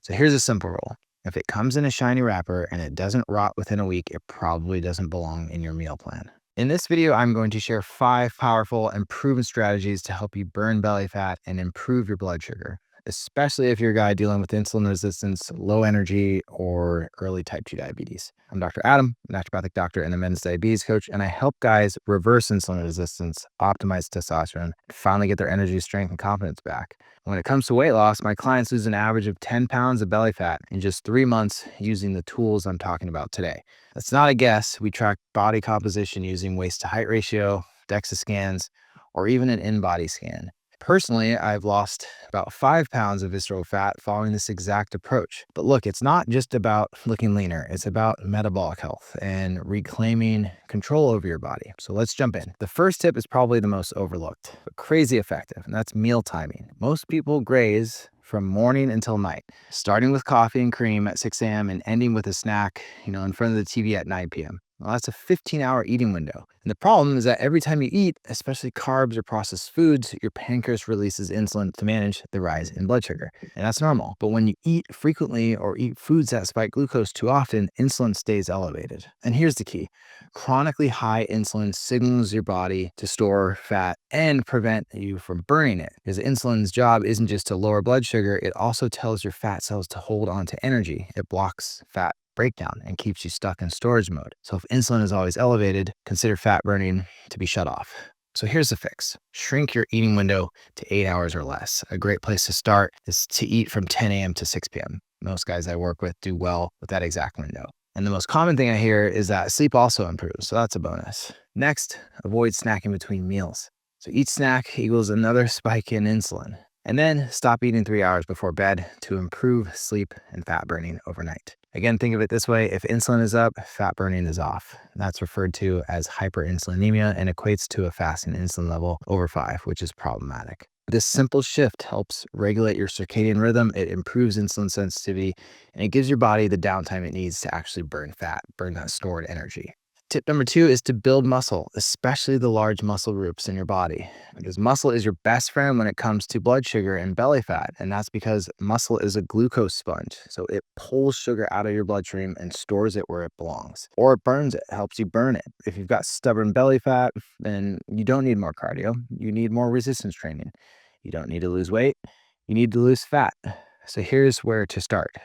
So here's a simple rule. If it comes in a shiny wrapper and it doesn't rot within a week, it probably doesn't belong in your meal plan. In this video, I'm going to share 5 powerful and proven strategies to help you burn belly fat and improve your blood sugar, especially if you're a guy dealing with insulin resistance, low energy, or early type 2 diabetes. I'm Dr. Adam, a naturopathic doctor and a men's diabetes coach, and I help guys reverse insulin resistance, optimize testosterone, and finally get their energy, strength, and confidence back. When it comes to weight loss, my clients lose an average of 10 pounds of belly fat in just 3 months using the tools I'm talking about today. That's not a guess. We track body composition using waist to height ratio, DEXA scans, or even an in-body scan. Personally, I've lost about 5 pounds of visceral fat following this exact approach. But look, it's not just about looking leaner. It's about metabolic health and reclaiming control over your body. So let's jump in. The first tip is probably the most overlooked, but crazy effective, and that's meal timing. Most people graze from morning until night, starting with coffee and cream at 6 a.m. and ending with a snack, in front of the TV at 9 p.m. Well, that's a 15-hour eating window. And the problem is that every time you eat, especially carbs or processed foods, your pancreas releases insulin to manage the rise in blood sugar. And that's normal. But when you eat frequently or eat foods that spike glucose too often, insulin stays elevated. And here's the key. Chronically high insulin signals your body to store fat and prevent you from burning it. Because insulin's job isn't just to lower blood sugar, it also tells your fat cells to hold on to energy. It blocks fat breakdown and keeps you stuck in storage mode. So if insulin is always elevated, consider fat burning to be shut off. So here's the fix. Shrink your eating window to 8 hours or less. A great place to start is to eat from 10 a.m. to 6 p.m. Most guys I work with do well with that exact window. And the most common thing I hear is that sleep also improves, so that's a bonus. Next, avoid snacking between meals. So each snack equals another spike in insulin. And then stop eating 3 hours before bed to improve sleep and fat burning overnight. Again, think of it this way. If insulin is up, fat burning is off. That's referred to as hyperinsulinemia and equates to a fasting insulin level over 5, which is problematic. This simple shift helps regulate your circadian rhythm. It improves insulin sensitivity, and it gives your body the downtime it needs to actually burn fat, burn that stored energy. Tip number 2 is to build muscle, especially the large muscle groups in your body, because muscle is your best friend when it comes to blood sugar and belly fat. And that's because muscle is a glucose sponge. So it pulls sugar out of your bloodstream and stores it where it belongs, or it burns it, helps you burn it. If you've got stubborn belly fat, then you don't need more cardio. You need more resistance training. You don't need to lose weight. You need to lose fat. So here's where to start.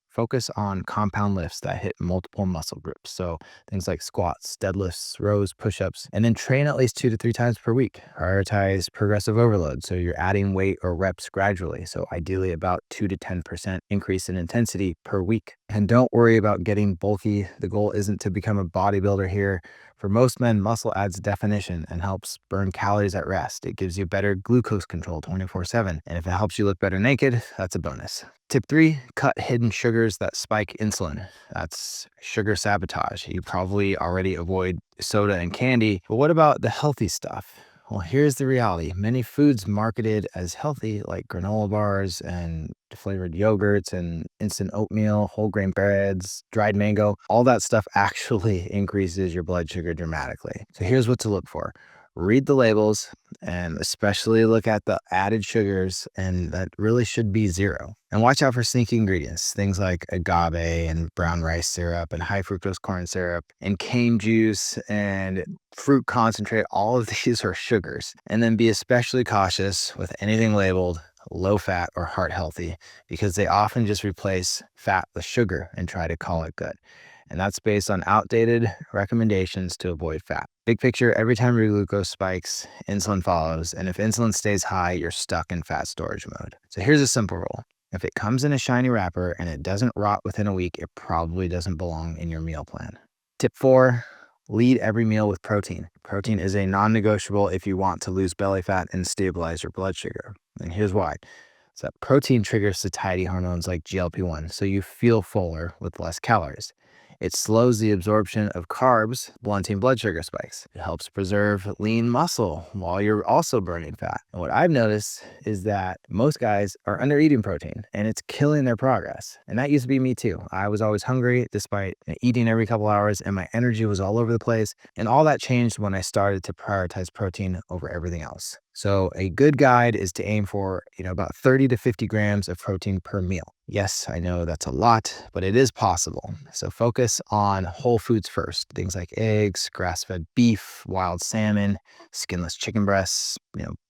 Focus on compound lifts that hit multiple muscle groups. So things like squats, deadlifts, rows, push-ups, and then train at least 2 to 3 times per week. Prioritize progressive overload. So you're adding weight or reps gradually. So ideally about 2 to 10% increase in intensity per week. And don't worry about getting bulky. The goal isn't to become a bodybuilder here. For most men, muscle adds definition and helps burn calories at rest. It gives you better glucose control 24/7. And if it helps you look better naked, that's a bonus. Tip 3, cut hidden sugars that spike insulin. That's sugar sabotage. You probably already avoid soda and candy, but what about the healthy stuff? Well, here's the reality. Many foods marketed as healthy, like granola bars and flavored yogurts and instant oatmeal, whole grain breads, dried mango, all that stuff actually increases your blood sugar dramatically. So here's what to look for. Read the labels and especially look at the added sugars, and that really should be 0. And watch out for sneaky ingredients, things like agave and brown rice syrup and high fructose corn syrup and cane juice and fruit concentrate. All of these are sugars. And then be especially cautious with anything labeled low fat or heart healthy, because they often just replace fat with sugar and try to call it good. And that's based on outdated recommendations to avoid fat. Big picture, every time your glucose spikes, insulin follows. And if insulin stays high, you're stuck in fat storage mode. So here's a simple rule. If it comes in a shiny wrapper and it doesn't rot within a week, it probably doesn't belong in your meal plan. Tip 4, lead every meal with protein. Protein is a non-negotiable if you want to lose belly fat and stabilize your blood sugar. And here's why. So protein triggers satiety hormones like GLP-1, so you feel fuller with less calories. It slows the absorption of carbs, blunting blood sugar spikes. It helps preserve lean muscle while you're also burning fat. And what I've noticed is that most guys are under eating protein and it's killing their progress. And that used to be me too. I was always hungry despite eating every couple hours, and my energy was all over the place. And all that changed when I started to prioritize protein over everything else. So a good guide is to aim for, about 30 to 50 grams of protein per meal. Yes, I know that's a lot, but it is possible. So focus on whole foods first. Things like eggs, grass-fed beef, wild salmon, skinless chicken breasts,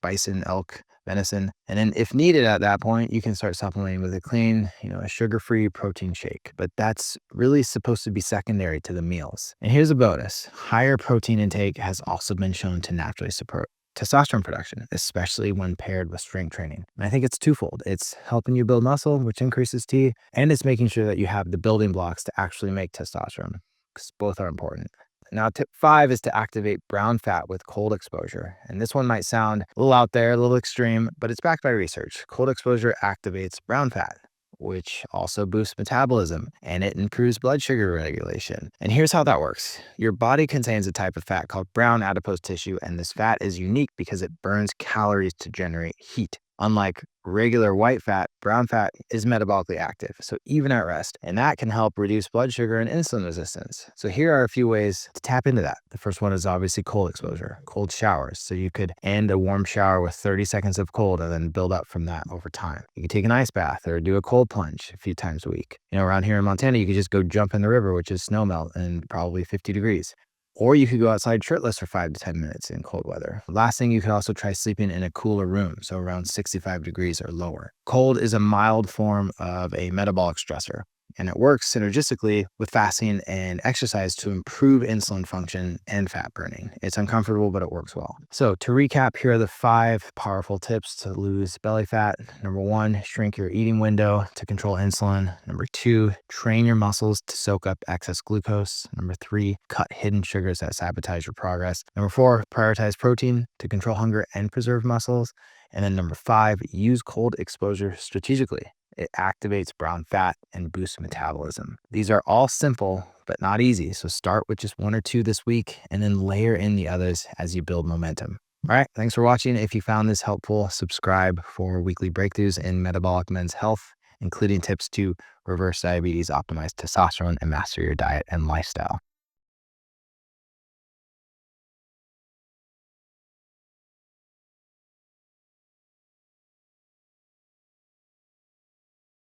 bison, elk, venison. And then if needed at that point, you can start supplementing with a clean, a sugar-free protein shake. But that's really supposed to be secondary to the meals. And here's a bonus. Higher protein intake has also been shown to naturally support testosterone production, especially when paired with strength training. And I think it's twofold. It's helping you build muscle, which increases T, and it's making sure that you have the building blocks to actually make testosterone, because both are important. Now, tip 5 is to activate brown fat with cold exposure. And this one might sound a little out there, a little extreme, but it's backed by research. Cold exposure activates brown fat, which also boosts metabolism, and it improves blood sugar regulation. And here's how that works. Your body contains a type of fat called brown adipose tissue, and this fat is unique because it burns calories to generate heat. Unlike regular white fat, brown fat is metabolically active, so even at rest, and that can help reduce blood sugar and insulin resistance. So here are a few ways to tap into that. The first one is obviously cold exposure, cold showers. So you could end a warm shower with 30 seconds of cold and then build up from that over time. You can take an ice bath or do a cold plunge a few times a week. Around here in Montana, you could just go jump in the river, which is snow melt and probably 50 degrees. Or you could go outside shirtless for 5 to 10 minutes in cold weather. Last thing, you could also try sleeping in a cooler room, so around 65 degrees or lower. Cold is a mild form of a metabolic stressor, and it works synergistically with fasting and exercise to improve insulin function and fat burning. It's uncomfortable, but it works well. So to recap, here are the 5 powerful tips to lose belly fat. Number 1, shrink your eating window to control insulin. Number 2, train your muscles to soak up excess glucose. Number 3, cut hidden sugars that sabotage your progress. Number 4, prioritize protein to control hunger and preserve muscles. And then number 5, use cold exposure strategically. It activates brown fat and boosts metabolism. These are all simple, but not easy. So start with just 1 or 2 this week and then layer in the others as you build momentum. All right, thanks for watching. If you found this helpful, subscribe for weekly breakthroughs in metabolic men's health, including tips to reverse diabetes, optimize testosterone, and master your diet and lifestyle.